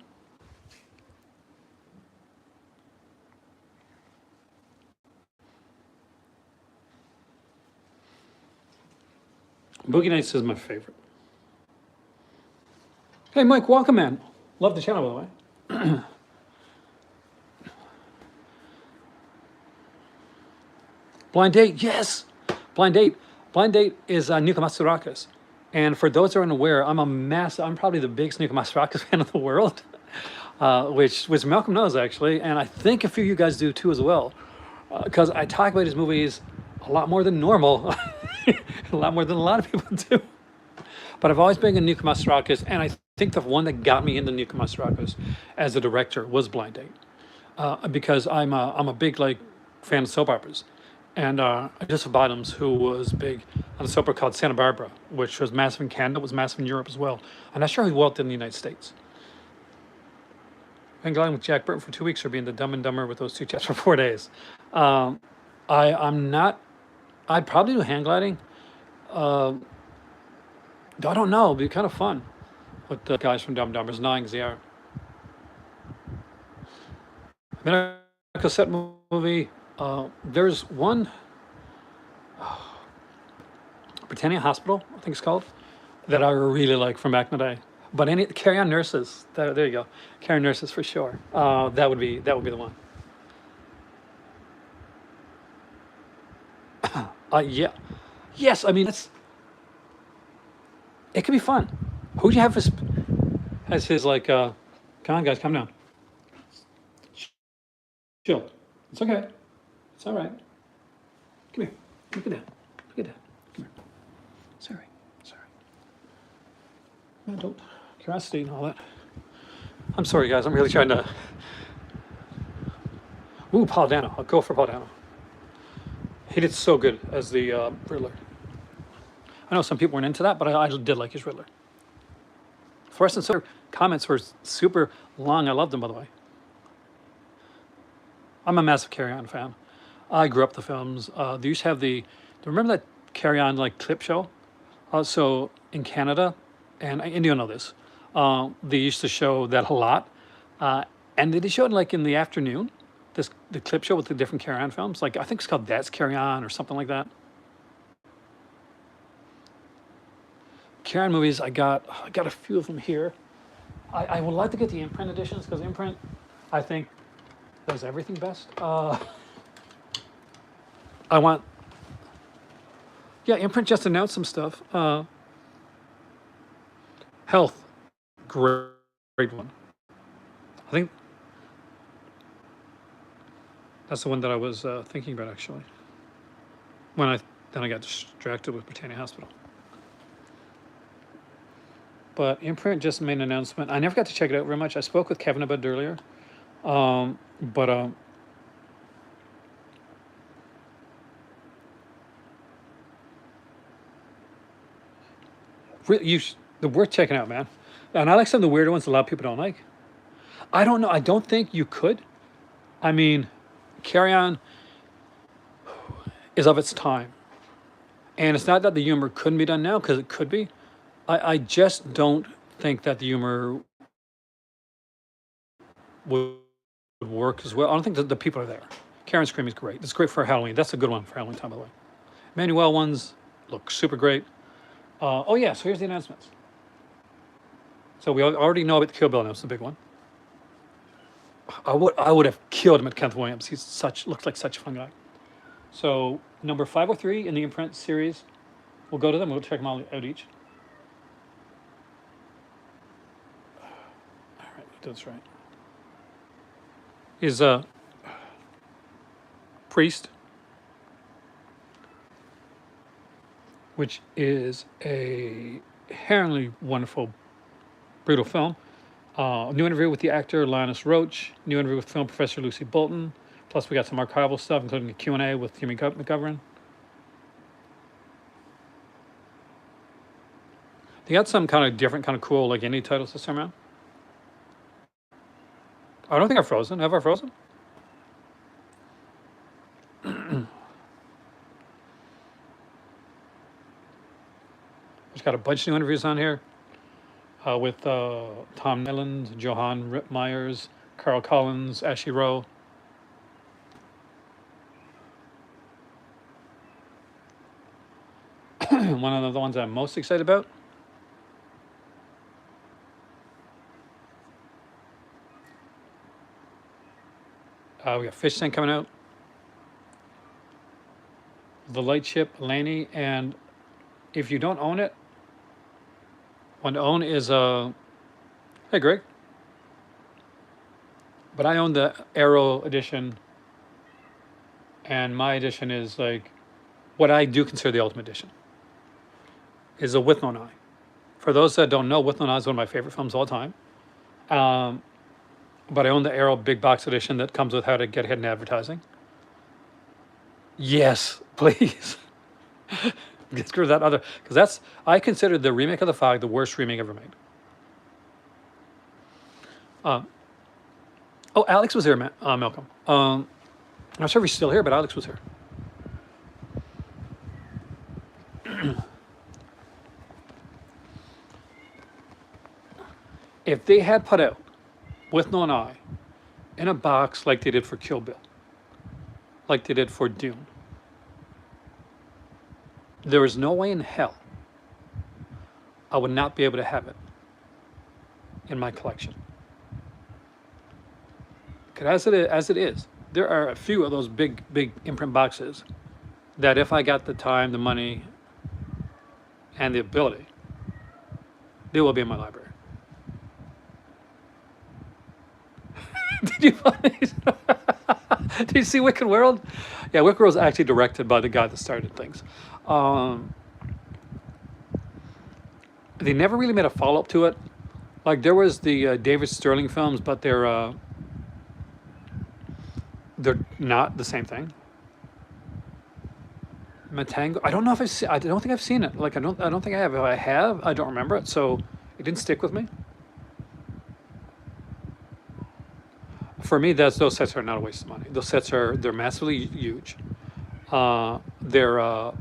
Boogie Nights is my favorite. Hey, Mike, welcome, man. Love the channel, by the way. Blind Date, yes. Blind Date. Blind Date is Nuka Matsurakis. And for those who are unaware, I'm probably the biggest Nuka Matsurakis fan in the world, which Malcolm knows, actually. And I think a few of you guys do, too, as well. Because I talk about his movies a lot more than normal. A lot more than a lot of people do. But I've always been a Nuka Matsurakis, and I think the one that got me into Nuka Matsurakis as a director was Blind Date. Because I'm a big fan of soap operas. And Joseph Bottoms, who was big on a soap opera called Santa Barbara, which was massive in Canada, was massive in Europe as well. I'm not sure how well it did in the United States. Hang gliding with Jack Burton for 2 weeks, or being the Dumb and Dumber with those two chaps for 4 days. I'm not. I'd probably do hang gliding. I don't know. It'd be kind of fun with the guys from Dumb and Dumbers, gnawing the air. Medical set movie. There's one, Britannia Hospital, I think it's called, that I really like from back in the day. But Carry On Nurses. There you go. Carry On Nurses for sure. That would be the one. Yeah. Yes, I mean it could be fun. Who do you have as his come on guys, come down. Chill. It's okay. It's all right. Come here. Look at that. Look at that. Come here. Sorry. No, don't. Curiosity and all that. I'm sorry, guys. I'm really trying to. Ooh, Paul Dano. I'll go for Paul Dano. He did so good as the Riddler. I know some people weren't into that, but I did like his Riddler. Fluorescent Silver comments were super long. I loved them, by the way. I'm a massive Carry On fan. I grew up the films. They used to have remember that Carry On clip show? So in Canada, and India know this, they used to show that a lot. And they showed in the afternoon, the clip show with the different Carry On films. I think it's called That's Carry On or something like that. Carry On movies, I got a few of them here. I would like to get the imprint editions because imprint, I think, does everything best. Imprint just announced some stuff. Health, great one. I think that's the one that I was thinking about actually. Then I got distracted with Britannia Hospital. But Imprint just made an announcement. I never got to check it out very much. I spoke with Kevin about it earlier. They're worth checking out, man. And I like some of the weirder ones a lot of people don't like. I don't know. I don't think you could. I mean, Carry On is of its time. And it's not that the humor couldn't be done now, because it could be. I just don't think that the humor would work as well. I don't think that the people are there. Karen Scream is great. It's great for Halloween. That's a good one for Halloween time, by the way. Manuel ones look super great. So here's the announcements. So we already know about the Kill Bill announcement, the big one. I would have killed him at Kenneth Williams. Looks like such a fun guy. So number 503 in the Imprint series, we'll go to them. We'll check them all out each. All right, that's right. Is Priest, which is a inherently wonderful, brutal film. New interview with the actor Linus Roach. New interview with film professor Lucy Bolton. Plus, we got some archival stuff, including a Q&A with Jimmy McGovern. They got some kind of different, kind of cool, like indie titles this time around. I don't think I've frozen. Have I frozen? There's got a bunch of new interviews on here with Tom Neyland, Johan Rip Myers, Carl Collins, Ashley Rowe. One of the ones I'm most excited about. We got Fish Tank coming out. The Lightship, Laney, and if you don't own it, one to own is hey Greg. But I own the Arrow edition, and my edition is like what I do consider the ultimate edition. Is a With No Eye. For those that don't know, With No Eye is one of my favorite films of all time. But I own the Arrow big box edition that comes with how to get ahead in advertising. Yes, please. Get rid of that other, because I consider the remake of The Fog the worst remake ever made. Oh, Alex was here, Malcolm. I'm not sure if he's still here, but Alex was here. If they had put out With No Eye in a box like they did for Kill Bill, like they did for Dune, there is no way in hell I would not be able to have it in my collection. Because as it is, there are a few of those big imprint boxes that if I got the time, the money, and the ability, they will be in my library. Did you find it? Did you see Wicked World? Yeah, Wicked World is actually directed by the guy that started things. They never really made a follow-up to it. Like there was the David Sterling films, but they're not the same thing. Matango. I don't know if I don't think I've seen it. Like I don't think I have. If I have, I don't remember it. So it didn't stick with me. For me, those sets are not a waste of money. Those sets they're massively huge. They're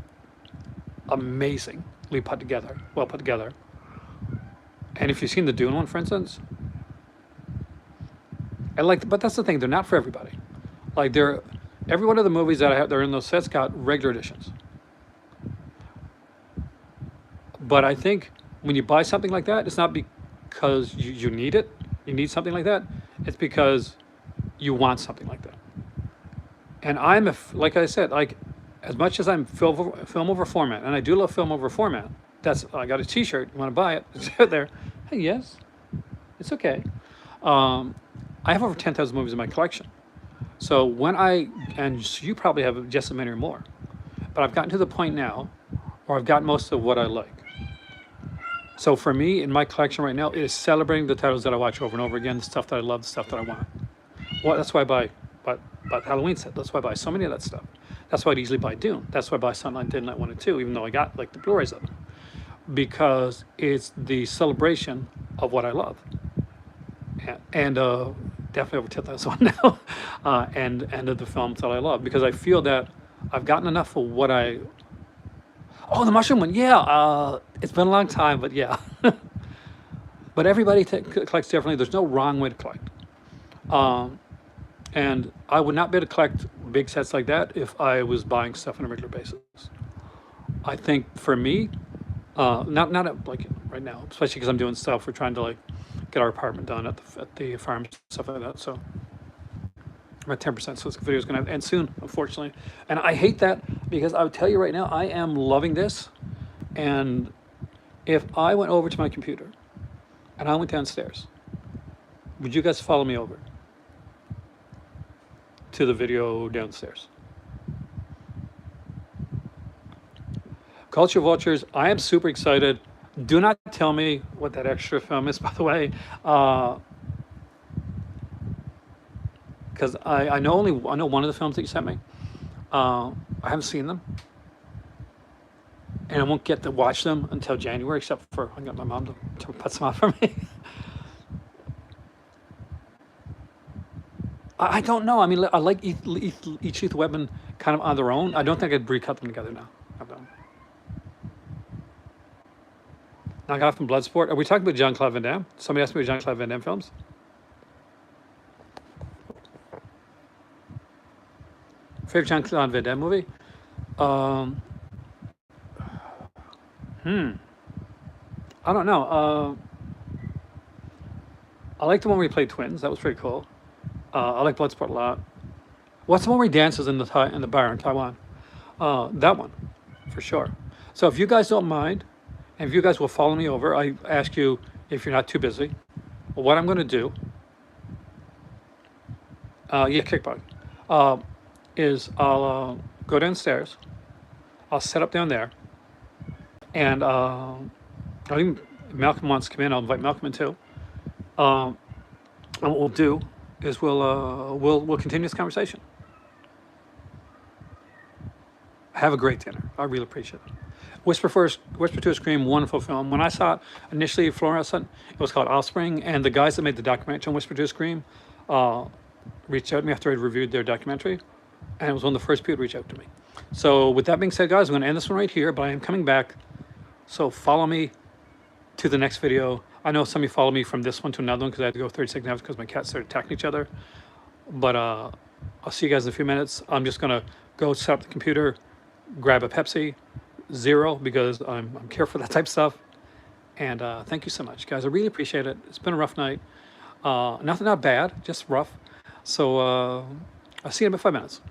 amazingly put together, well put together. And if you've seen the Dune one, for instance, but that's the thing, they're not for everybody. Like every one of the movies that I have, they're in those sets got regular editions. But I think when you buy something like that, it's not because you need it. You need something like that. It's because you want something like that. And like I said, like as much as I'm film over format, and I do love film over format. I got a T-shirt. You want to buy it? It's out there. Hey, yes, it's okay. I have over 10,000 movies in my collection. So and you probably have just as many or more, but I've gotten to the point now where I've got most of what I like. So for me, in my collection right now, it is celebrating the titles that I watch over and over again, the stuff that I love, the stuff that I want. Well, that's why I buy Halloween set. That's why I buy so many of that stuff. That's why I'd easily buy Dune. That's why I buy Sunlight, Daylight 1 and 2, even though I got like the Blu-rays of them. Because it's the celebration of what I love. And definitely over 10,000 now. And of the films that I love. Because I feel that I've gotten enough of what I... Oh, the mushroom one. Yeah, it's been a long time, but yeah. But everybody collects differently. There's no wrong way to collect. And I would not be able to collect big sets like that if I was buying stuff on a regular basis. I think for me, not like right now, especially because I'm doing stuff. We're trying to like get our apartment done at the farm, stuff like that. So I'm at 10%. So this video is going to end soon, unfortunately. And I hate that because I would tell you right now, I am loving this. And if I went over to my computer and I went downstairs, would you guys follow me over to the video downstairs? Culture Vultures, I am super excited. Do not tell me what that extra film is, by the way, because I know I know one of the films that you sent me. I haven't seen them, and I won't get to watch them until January, except for I got my mom to put some out for me. I don't know. I mean, I like each lethal weapon kind of on their own. I don't think I'd recut them together now. I don't. Knock off from Bloodsport. Are we talking about Jean-Claude Van Damme? Somebody asked me about Jean-Claude Van Damme films. Favorite Jean-Claude Van Damme movie? Um, I don't know. I like the one where he played twins. That was pretty cool. I like Bloodsport a lot. What's the one where he dances in the bar in Taiwan? That one, for sure. So if you guys don't mind, and if you guys will follow me over, I ask you if you're not too busy. What I'm going to do, yeah, kickbug, is I'll go downstairs. I'll set up down there, and I think Malcolm wants to come in. I'll invite Malcolm in too. And what we'll do is we'll continue this conversation. Have a great dinner. I really appreciate it. Whisper to a Scream, wonderful film. When I saw it initially, fluorescent, it was called Offspring, and the guys that made the documentary on Whisper to a Scream reached out to me after I reviewed their documentary, and it was one of the first people to reach out to me. So with that being said, guys, I'm going to end this one right here, but I am coming back. So follow me to the next video. I know some of you follow me from this one to another one because I had to go 30 seconds after because my cats started attacking each other. But I'll see you guys in a few minutes. I'm just going to go set up the computer, grab a Pepsi Zero because I'm careful with that type of stuff. And thank you so much, guys. I really appreciate it. It's been a rough night. Nothing not bad, just rough. So I'll see you in about 5 minutes.